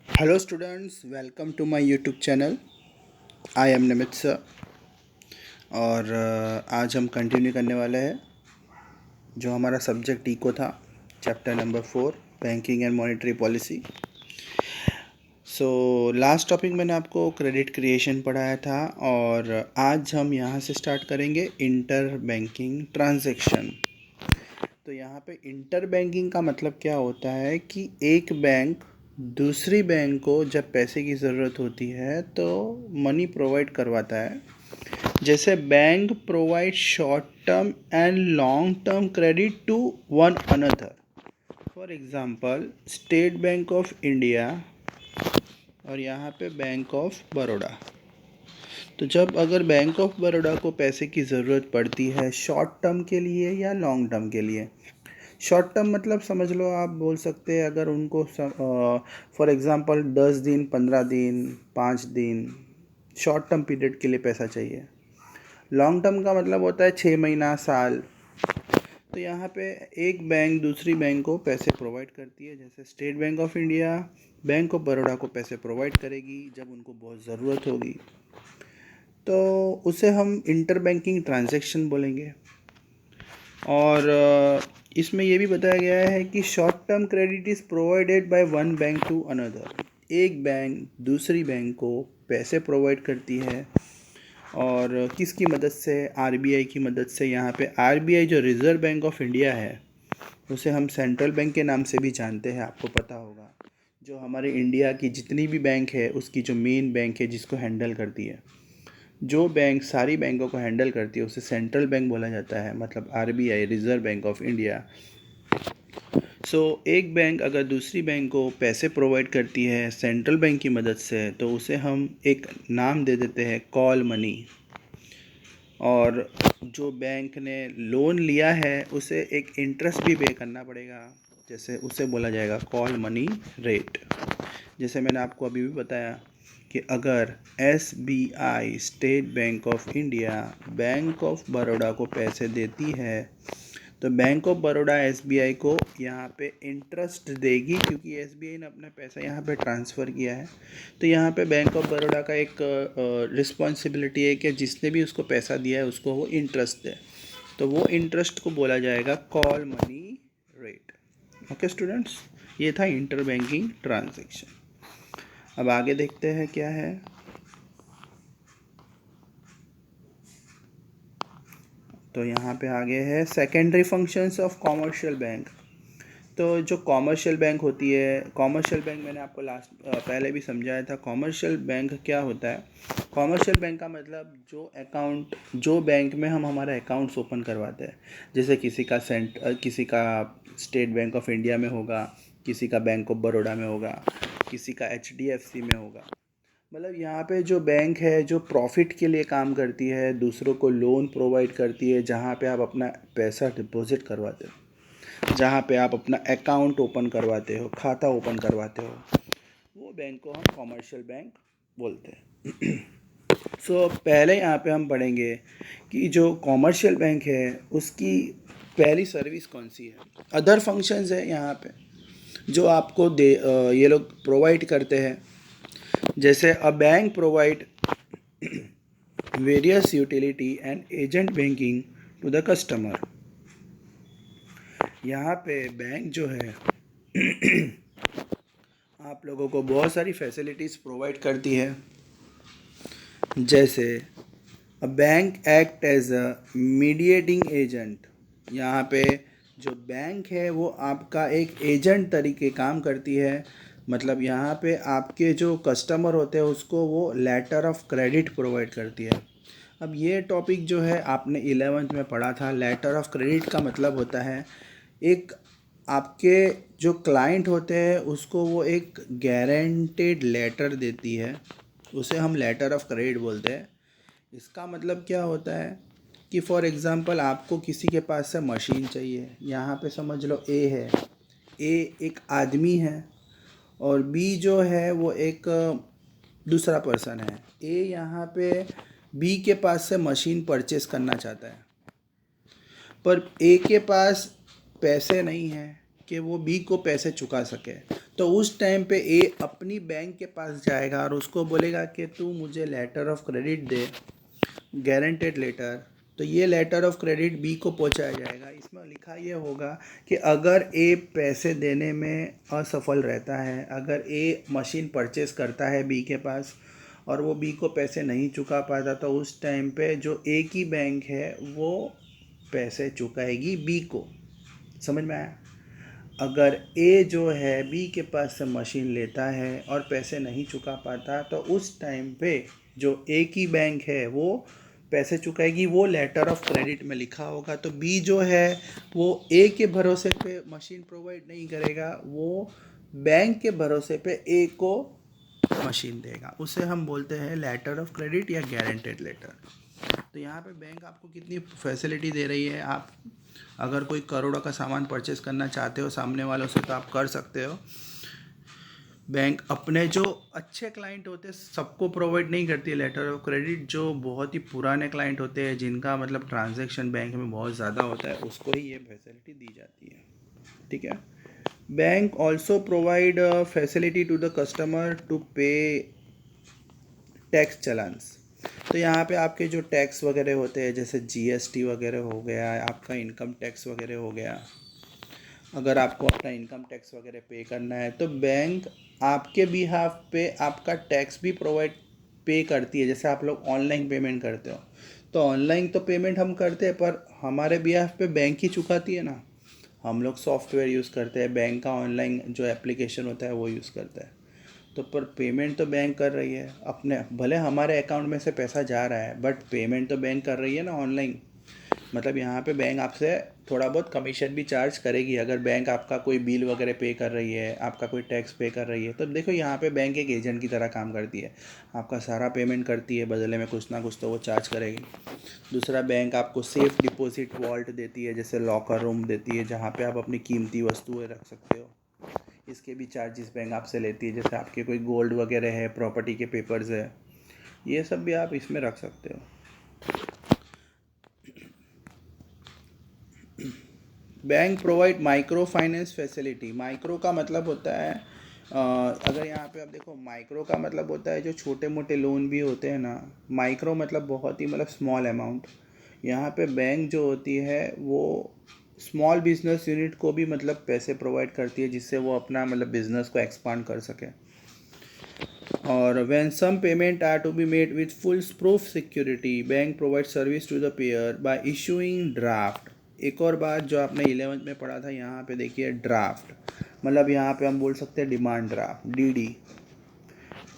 Hello students, welcome to my YouTube channel. I am Nimit sir. और आज हम continue करने वाले हैं जो हमारा सब्जेक्ट इको था, chapter number 4, banking and monetary policy. So last topic मैंने आपको क्रेडिट क्रिएशन पढ़ाया था और आज हम यहाँ से स्टार्ट करेंगे इंटर बैंकिंग ट्रांजैक्शन। तो यहाँ पे इंटर बैंकिंग का मतलब क्या होता है कि एक बैंक दूसरी बैंक को जब पैसे की ज़रूरत होती है तो मनी प्रोवाइड करवाता है। जैसे bank provide short term and long term credit to one another. For example State Bank of India और यहाँ पे बैंक ऑफ बड़ौदा। तो जब अगर बैंक ऑफ बड़ौदा को पैसे की ज़रूरत पड़ती है शॉर्ट टर्म के लिए या लॉन्ग टर्म के लिए, शॉर्ट टर्म मतलब समझ लो, आप बोल सकते हैं अगर उनको फॉर एग्ज़ाम्पल 10 दिन, 15 दिन, 5 दिन शॉर्ट टर्म पीरियड के लिए पैसा चाहिए। लॉन्ग टर्म का मतलब होता है 6 महीना, साल। तो यहाँ पे एक बैंक दूसरी बैंक को पैसे प्रोवाइड करती है। जैसे state Bank of India bank of Baroda को पैसे प्रोवाइड करेगी जब उनको बहुत ज़रूरत होगी, तो उसे हम इंटर बैंकिंग ट्रांजैक्शन बोलेंगे। और इसमें ये भी बताया गया है कि short term credit is provided by one bank to another. एक बैंक दूसरी बैंक को पैसे प्रोवाइड करती है और किसकी मदद से? आरबीआई की मदद से। यहाँ पे आरबीआई जो रिज़र्व बैंक ऑफ इंडिया है उसे हम सेंट्रल बैंक के नाम से भी जानते हैं, आपको पता होगा। जो हमारे इंडिया की जितनी भी बैंक है उसकी जो मेन बैंक है जिसको हैंडल करती है, जो बैंक सारी बैंकों को हैंडल करती है उसे सेंट्रल बैंक बोला जाता है, मतलब RBI, reserve bank of India. एक बैंक अगर दूसरी बैंक को पैसे प्रोवाइड करती है सेंट्रल बैंक की मदद से तो उसे हम एक नाम दे देते हैं कॉल मनी। और जो बैंक ने लोन लिया है उसे एक इंटरेस्ट भी पे करना पड़ेगा, जैसे उसे बोला जाएगा कॉल मनी रेट। जैसे मैंने आपको अभी भी बताया कि अगर SBI, state Bank of India, bank of Baroda को पैसे देती है तो बैंक ऑफ बड़ौदा एसबीआई को यहाँ पे इंटरेस्ट देगी, क्योंकि एसबीआई ने अपना पैसा यहाँ पे ट्रांसफ़र किया है। तो यहाँ पे बैंक ऑफ बड़ौदा का एक रिस्पॉन्सिबिलिटी है कि जिसने भी उसको पैसा दिया है उसको वो इंटरेस्ट दे। तो वो इंटरेस्ट को बोला जाएगा call money rate. Okay students, ये था इंटर बैंकिंग ट्रांजैक्शन। अब आगे देखते हैं क्या है। तो यहाँ पे आगे है secondary functions of commercial bank. तो जो कॉमर्शियल बैंक होती है, कॉमर्शियल बैंक मैंने आपको पहले भी समझाया था। कॉमर्शियल बैंक क्या होता है? कॉमर्शियल बैंक का मतलब जो बैंक में हम हमारा अकाउंट्स ओपन करवाते हैं। जैसे किसी का स्टेट बैंक ऑफ इंडिया में होगा, किसी का बैंक ऑफ बड़ौदा में होगा, किसी का एचडीएफसी में होगा। मतलब यहाँ पे जो बैंक है जो प्रॉफिट के लिए काम करती है, दूसरों को लोन प्रोवाइड करती है, जहाँ पे आप अपना पैसा डिपॉजिट करवाते हो, जहाँ पे आप अपना अकाउंट ओपन करवाते हो, खाता ओपन करवाते हो, वो बैंक को हम कॉमर्शियल बैंक बोलते हैं। पहले यहाँ पे हम पढ़ेंगे कि जो कॉमर्शियल बैंक है उसकी पहली सर्विस कौन सी है। अदर फंक्शंस है यहाँ पे जो आपको ये लोग प्रोवाइड करते हैं। जैसे a bank provide various utility and agent banking to the customer. यहाँ पे बैंक जो है आप लोगों को बहुत सारी फैसिलिटीज़ प्रोवाइड करती है। जैसे a bank act as a mediating agent. यहाँ पे जो बैंक है वो आपका एक एजेंट तरीके काम करती है। मतलब यहाँ पे आपके जो कस्टमर होते हैं उसको वो लेटर ऑफ क्रेडिट प्रोवाइड करती है। अब ये टॉपिक जो है आपने 11th में पढ़ा था। लेटर ऑफ क्रेडिट का मतलब होता है एक आपके जो क्लाइंट होते हैं उसको वो एक गारंटेड लेटर देती है, उसे हम लेटर ऑफ क्रेडिट बोलते हैं। इसका मतलब क्या होता है कि फॉर एग्ज़ाम्पल आपको किसी के पास से मशीन चाहिए। यहाँ पे समझ लो ए है, ए एक आदमी है और बी जो है वो एक दूसरा पर्सन है। ए यहाँ पे बी के पास से मशीन परचेस करना चाहता है, पर ए के पास पैसे नहीं है कि वो बी को पैसे चुका सके। तो उस टाइम पे ए अपनी बैंक के पास जाएगा और उसको बोलेगा कि तू मुझे लेटर ऑफ क्रेडिट दे, गारंटेड लेटर। तो ये लेटर ऑफ क्रेडिट बी को पहुंचाया जाएगा। इसमें लिखा ये होगा कि अगर ए पैसे देने में असफल रहता है, अगर ए मशीन परचेस करता है बी के पास और वो बी को पैसे नहीं चुका पाता, तो उस टाइम पे जो ए की बैंक है वो पैसे चुकाएगी बी को। समझ में आया? अगर ए जो है बी के पास से मशीन लेता है और पैसे नहीं चुका पाता, तो उस टाइम पे जो ए की बैंक है वो पैसे चुकाएगी, वो लेटर ऑफ क्रेडिट में लिखा होगा। तो बी जो है वो ए के भरोसे पे मशीन प्रोवाइड नहीं करेगा, वो बैंक के भरोसे पे ए को मशीन देगा। उसे हम बोलते हैं लेटर ऑफ क्रेडिट या गारंटेड लेटर। तो यहाँ पे बैंक आपको कितनी फैसिलिटी दे रही है। आप अगर कोई करोड़ों का सामान परचेस करना चाहते हो सामने वालों से, तो आप कर सकते हो। बैंक अपने जो अच्छे क्लाइंट होते हैं सबको प्रोवाइड नहीं करती है लेटर ऑफ क्रेडिट। जो बहुत ही पुराने क्लाइंट होते हैं, जिनका मतलब ट्रांजैक्शन बैंक में बहुत ज़्यादा होता है, उसको ही ये फैसिलिटी दी जाती है। ठीक है। Bank also provide facility to the customer to pay tax challans. तो यहाँ पे आपके जो टैक्स वगैरह होते हैं, जैसे जीएसटी वगैरह हो गया, आपका इनकम टैक्स वगैरह हो गया, अगर आपको अपना इनकम टैक्स वगैरह पे करना है तो बैंक आपके बिहाफ पे आपका टैक्स भी पे करती है। जैसे आप लोग ऑनलाइन पेमेंट करते हो, तो ऑनलाइन तो पेमेंट हम करते हैं, पर हमारे बिहाफ पे बैंक ही चुकाती है ना। हम लोग सॉफ्टवेयर यूज़ करते हैं, बैंक का ऑनलाइन जो एप्लीकेशन होता है वो यूज़ करता है। तो पर पेमेंट तो बैंक कर रही है अपने, भले हमारे अकाउंट में से पैसा जा रहा है, बट पेमेंट तो बैंक कर रही है ना ऑनलाइन। मतलब यहाँ पे बैंक आपसे थोड़ा बहुत कमीशन भी चार्ज करेगी। अगर बैंक आपका कोई बिल वगैरह पे कर रही है, आपका कोई टैक्स पे कर रही है, तो देखो यहाँ पे बैंक एक एजेंट की तरह काम करती है। आपका सारा पेमेंट करती है, बदले में कुछ ना कुछ तो वो चार्ज करेगी। दूसरा, बैंक आपको सेफ डिपॉजिट वॉल्ट देती है, जैसे लॉकर रूम देती है जहाँ पे आप अपनी कीमती वस्तुएं रख सकते हो। इसके भी चार्जेस बैंक आपसे लेती है। जैसे आपके कोई गोल्ड वगैरह है, प्रॉपर्टी के पेपर्स है, ये सब भी आप इसमें रख सकते हो। Bank provide micro finance facility. Micro का मतलब होता है अगर यहाँ पे आप देखो, माइक्रो का मतलब होता है जो छोटे मोटे लोन भी होते हैं ना। माइक्रो मतलब बहुत ही मतलब स्मॉल अमाउंट। यहाँ पे बैंक जो होती है वो स्मॉल बिजनेस यूनिट को भी मतलब पैसे प्रोवाइड करती है, जिससे वो अपना मतलब बिजनेस को एक्सपांड कर सके। और when some payment are to be made with full proof security, bank provide service to the payer by issuing draft. एक और बात जो आपने 11th में पढ़ा था, यहाँ पे देखिए ड्राफ्ट मतलब यहाँ पे हम बोल सकते हैं डिमांड ड्राफ्ट, डीडी।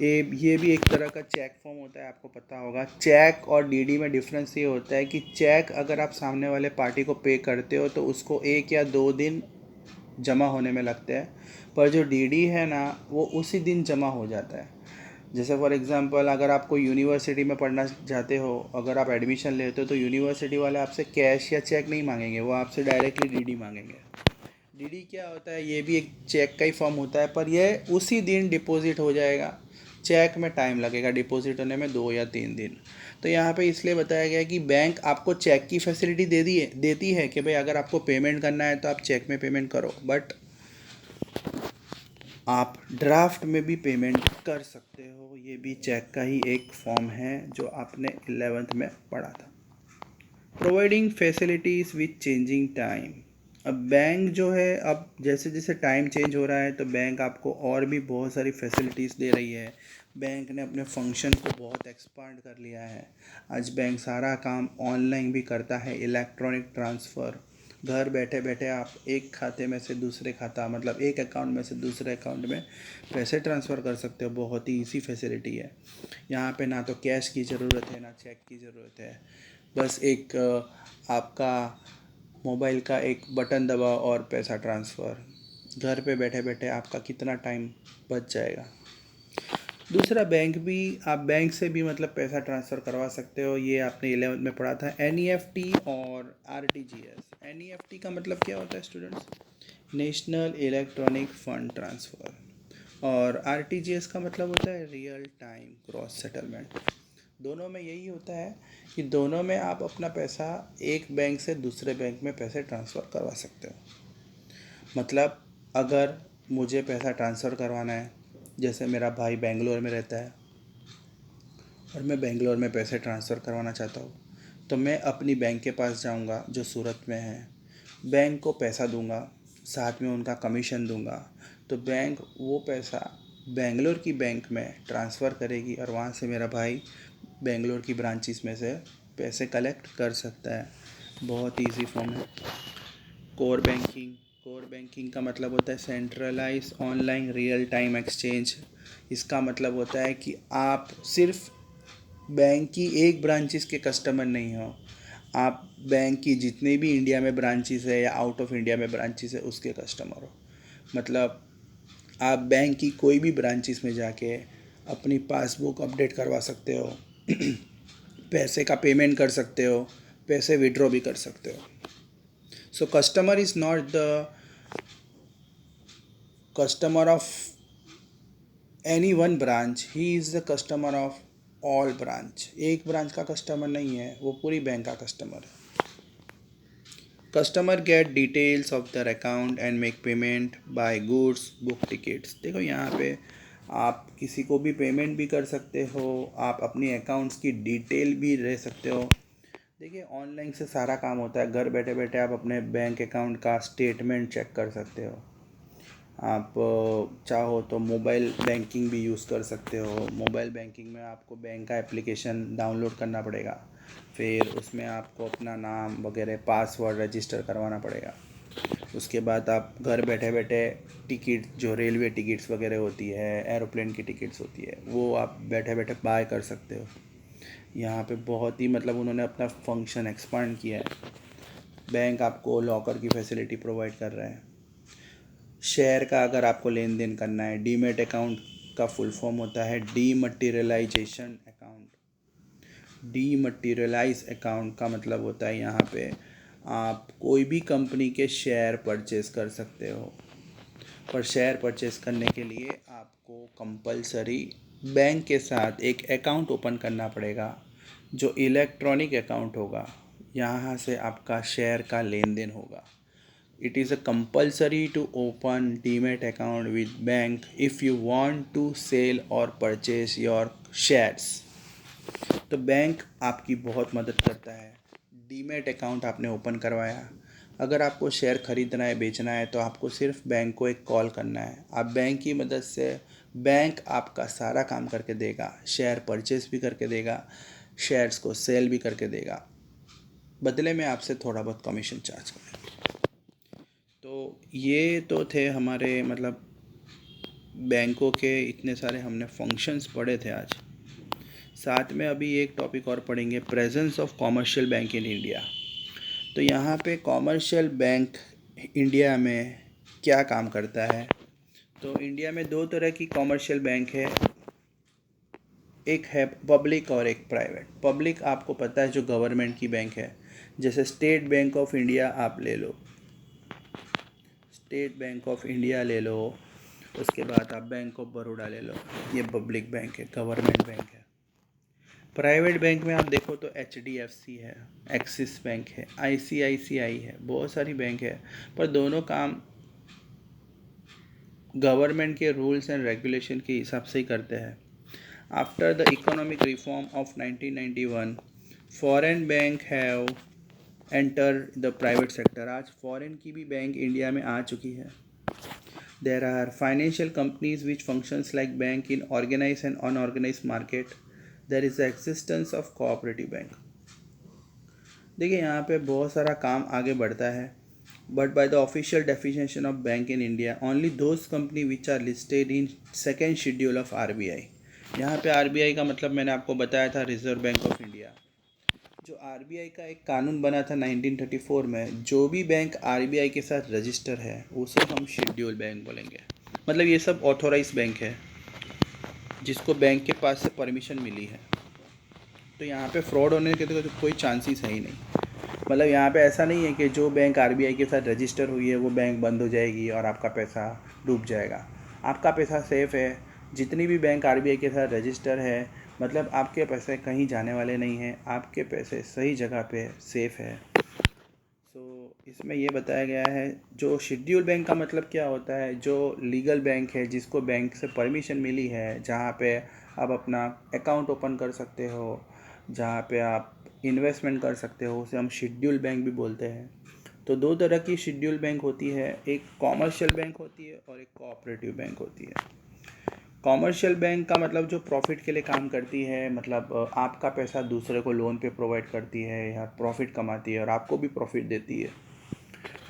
ये भी एक तरह का चेक फॉर्म होता है, आपको पता होगा। चेक और डीडी में डिफरेंस ये होता है कि चेक अगर आप सामने वाले पार्टी को पे करते हो तो उसको 1 या 2 दिन जमा होने में लगते हैं, पर जो डीडी है ना वो उसी दिन जमा हो जाता है। जैसे फॉर एग्जांपल, अगर आप कोई यूनिवर्सिटी में पढ़ना चाहते हो, अगर आप एडमिशन लेते हो, तो यूनिवर्सिटी वाले आपसे कैश या चेक नहीं मांगेंगे, वो आपसे डायरेक्टली डीडी मांगेंगे। डीडी क्या होता है? ये भी एक चेक का ही फॉर्म होता है, पर यह उसी दिन डिपॉजिट हो जाएगा। चेक में टाइम लगेगा डिपॉजिट होने में, 2 या 3 दिन। तो यहाँ पे इसलिए बताया गया कि बैंक आपको चेक की फैसिलिटी देती है कि भाई अगर आपको पेमेंट करना है तो आप चेक में पेमेंट करो, बट आप ड्राफ्ट में भी पेमेंट कर सकते हो। ये भी चेक का ही एक फॉर्म है जो आपने 11th में पढ़ा था। Providing facilities with changing time. अब बैंक जो है, अब जैसे जैसे टाइम चेंज हो रहा है तो बैंक आपको और भी बहुत सारी फैसिलिटीज़ दे रही है। बैंक ने अपने फंक्शन को बहुत एक्सपांड कर लिया है। आज बैंक सारा काम ऑनलाइन भी करता है, इलेक्ट्रॉनिक ट्रांसफ़र। घर बैठे बैठे आप एक खाते में से दूसरे खाता, मतलब एक अकाउंट में से दूसरे अकाउंट में पैसे ट्रांसफ़र कर सकते हो। बहुत ही ईजी फैसिलिटी है। यहाँ पे ना तो कैश की ज़रूरत है ना चेक की ज़रूरत है। बस एक आपका मोबाइल का एक बटन दबाओ और पैसा ट्रांसफ़र। घर पे बैठे बैठे आपका कितना टाइम बच जाएगा। दूसरा, बैंक भी, आप बैंक से भी मतलब पैसा ट्रांसफ़र करवा सकते हो। ये आपने 11th में पढ़ा था, एनईएफटी और आरटीजीएस। एनईएफटी का मतलब क्या होता है students? National electronic fund transfer. और आरटीजीएस का मतलब होता है रियल टाइम ग्रॉस सेटलमेंट। दोनों में यही होता है कि दोनों में आप अपना पैसा एक बैंक से दूसरे बैंक में पैसे ट्रांसफ़र करवा सकते हो। मतलब अगर मुझे पैसा ट्रांसफ़र करवाना है, जैसे मेरा भाई बेंगलोर में रहता है और मैं बेंगलोर में पैसे ट्रांसफ़र करवाना चाहता हूँ, तो मैं अपनी बैंक के पास जाऊँगा जो सूरत में है, बैंक को पैसा दूँगा, साथ में उनका कमीशन दूँगा, तो बैंक वो पैसा बेंगलोर की बैंक में ट्रांसफ़र करेगी और वहाँ से मेरा भाई बेंगलोर की ब्रांचेस में से पैसे कलेक्ट कर सकता है। बहुत इजी फॉर्म है। कोर बैंकिंग का मतलब होता है centralise online real time exchange. इसका मतलब होता है कि आप सिर्फ बैंक की एक ब्रांचेस के कस्टमर नहीं हो, आप बैंक की जितने भी इंडिया में ब्रांचेस है या आउट ऑफ इंडिया में ब्रांचेस है उसके कस्टमर हो। मतलब आप बैंक की कोई भी ब्रांचेस में जाके अपनी पासबुक अपडेट करवा सकते हो, पैसे का पेमेंट कर सकते हो, पैसे विड्रॉ भी कर सकते हो। So customer is not the customer of any one branch, he is the customer of all branch. एक ब्रांच का कस्टमर नहीं है, वो पूरी बैंक का कस्टमर है। Customer gate details of their account and make payment by goods book tickets. देखो यहाँ पे आप किसी को भी पेमेंट भी कर सकते हो, आप अपनी अकाउंट्स की डिटेल भी ले सकते हो। देखिए ऑनलाइन से सारा काम होता है, घर बैठे बैठे आप अपने बैंक अकाउंट का स्टेटमेंट चेक कर सकते हो। आप चाहो तो मोबाइल बैंकिंग भी यूज़ कर सकते हो। मोबाइल बैंकिंग में आपको बैंक का एप्लीकेशन डाउनलोड करना पड़ेगा, फिर उसमें आपको अपना नाम वगैरह पासवर्ड रजिस्टर करवाना पड़ेगा। उसके बाद आप घर बैठे बैठे टिकट, जो रेलवे टिकट्स वगैरह होती है, एरोप्लेन की टिकट्स होती है, वो आप बैठे बैठे बाय कर सकते हो। यहाँ पे बहुत ही मतलब उन्होंने अपना फंक्शन एक्सपांड किया है। बैंक आपको लॉकर की फैसिलिटी प्रोवाइड कर रहा है। शेयर का अगर आपको लेन देन करना है, डीमेट अकाउंट का फुल फॉर्म होता है डीमटेरियलाइजेशन अकाउंट। डीमटेरियलाइज अकाउंट का मतलब होता है यहाँ पे आप कोई भी कंपनी के शेयर परचेज कर सकते हो, पर शेयर परचेज करने के लिए आपको कंपलसरी बैंक के साथ एक अकाउंट ओपन करना पड़ेगा, जो इलेक्ट्रॉनिक अकाउंट होगा। यहाँ से आपका शेयर का लेन देन होगा। It is a compulsory to open demat account with bank if you want to sell or purchase your shares। तो बैंक आपकी बहुत मदद करता है। डीमेट अकाउंट आपने ओपन करवाया, अगर आपको शेयर खरीदना है बेचना है तो आपको सिर्फ बैंक को एक कॉल करना है। आप बैंक की मदद से बैंक आपका सारा काम करके देगा, शेयर परचेस भी करके देगा, शेयर्स को सेल भी करके देगा, बदले में आपसे थोड़ा बहुत कमीशन चार्ज करेगा। तो ये तो थे हमारे मतलब बैंकों के इतने सारे हमने फंक्शंस पढ़े थे आज। साथ में अभी एक टॉपिक और पढ़ेंगे, presence of commercial bank in India. तो यहाँ पे कॉमर्शियल बैंक इंडिया में क्या काम करता है। तो इंडिया में दो तरह की कॉमर्शियल बैंक है, एक है पब्लिक और एक प्राइवेट। पब्लिक आपको पता है जो गवर्नमेंट की बैंक है, जैसे स्टेट बैंक ऑफ इंडिया आप ले लो, स्टेट बैंक ऑफ इंडिया ले लो, उसके बाद आप बैंक ऑफ बड़ौदा ले लो, ये पब्लिक बैंक है, गवर्नमेंट बैंक है। प्राइवेट बैंक में आप देखो तो HDFC है, एक्सिस बैंक है, ICICI है, बहुत सारी बैंक है, पर दोनों काम गवर्नमेंट के रूल्स एंड रेगुलेशन के हिसाब से ही करते हैं। After the economic reform of 1991 foreign bank have enter the private sector. आज फॉरेन की भी बैंक इंडिया में आ चुकी है। There are financial companies which functions like bank in organized and unorganized market. There is the existence of cooperative bank। देखिए यहाँ पे बहुत सारा काम आगे बढ़ता है, but by the official definition of bank in India only those company which are listed in second schedule of RBI। यहाँ पे RBI का मतलब मैंने आपको बताया था, रिजर्व बैंक ऑफ इंडिया। जो RBI का एक कानून बना था 1934 में, जो भी बैंक RBI के साथ रजिस्टर है उसे हम शेड्यूल बैंक बोलेंगे। मतलब ये सब ऑथोराइज बैंक है जिसको बैंक के पास से परमिशन मिली है। तो यहाँ पे फ्रॉड होने के तो कोई चांसेस है ही नहीं। मतलब यहाँ पे ऐसा नहीं है कि जो बैंक RBI के साथ रजिस्टर हुई है वो बैंक बंद हो जाएगी और आपका पैसा डूब जाएगा। आपका पैसा सेफ़ है। जितनी भी बैंक RBI के साथ रजिस्टर है, मतलब आपके पैसे कहीं जाने वाले नहीं हैं, आपके पैसे सही जगह पे सेफ़ है। सो इसमें ये बताया गया है जो शेड्यूल बैंक का मतलब क्या होता है, जो लीगल बैंक है जिसको बैंक से परमिशन मिली है, जहाँ पे आप अपना अकाउंट ओपन कर सकते हो, जहाँ पे आप इन्वेस्टमेंट कर सकते हो, उसे हम शेड्यूल बैंक भी बोलते हैं। तो दो तरह की शेड्यूल बैंक होती है, एक कॉमर्शियल बैंक होती है और एक कोऑपरेटिव बैंक होती है। कॉमर्शियल बैंक का मतलब जो प्रॉफिट के लिए काम करती है, मतलब आपका पैसा दूसरे को लोन पे प्रोवाइड करती है या प्रॉफिट कमाती है और आपको भी प्रॉफिट देती है।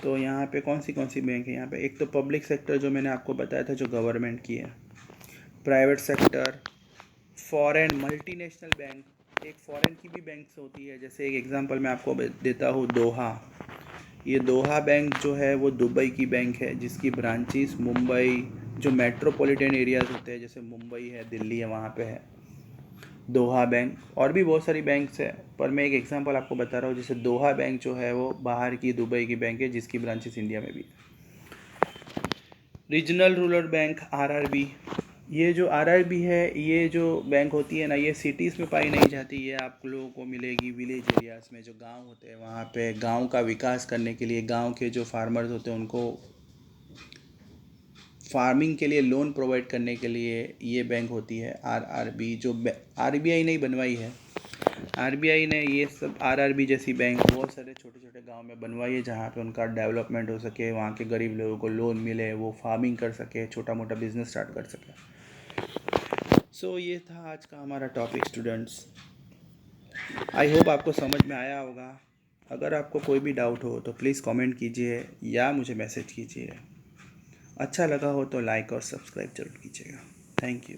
तो यहाँ पे कौन सी बैंक है, यहाँ पे एक तो पब्लिक सेक्टर जो मैंने आपको बताया था जो गवर्नमेंट की है, private sector, foreign multinational bank, एक फॉरेन की भी बैंक्स होती है। जैसे एक एग्जांपल मैं आपको देता हूँ, दोहा। ये दोहा बैंक जो है वो दुबई की बैंक है, जिसकी ब्रांचेस मुंबई, जो मेट्रोपॉलिटन एरियाज होते हैं जैसे मुंबई है, दिल्ली है, वहाँ पे है दोहा बैंक। और भी बहुत सारी बैंक्स है, पर मैं एक एग्जांपल आपको बता रहा हूँ। जैसे दोहा बैंक जो है वो बाहर की दुबई की बैंक है, जिसकी ब्रांचेस इंडिया में भी है। रीजनल रूरल बैंक आरआरबी, ये जो आरआरबी है, ये जो बैंक होती है ना, ये सिटीज़ में पाई नहीं जाती। ये आप लोगों को मिलेगी विलेज एरियाज़ में, जो गांव होते हैं वहाँ पे गांव का विकास करने के लिए, गांव के जो फार्मर्स होते हैं उनको फार्मिंग के लिए लोन प्रोवाइड करने के लिए ये बैंक होती है आरआरबी। जो आरबीआई ने ही बनवाई है, आरबीआई ने ये सब आरआरबी जैसी बैंक बहुत सारे छोटे छोटे गांव में बनवाई है, जहाँ पे उनका डेवलपमेंट हो सके, वहाँ के गरीब लोगों को लोन मिले, वो फार्मिंग कर सके, छोटा मोटा बिजनेस स्टार्ट कर सके। ये था आज का हमारा टॉपिक स्टूडेंट्स। आई होप आपको समझ में आया होगा। अगर आपको कोई भी डाउट हो तो प्लीज़ कमेंट कीजिए या मुझे मैसेज कीजिए। अच्छा लगा हो तो लाइक और सब्सक्राइब जरूर कीजिएगा। Thank you.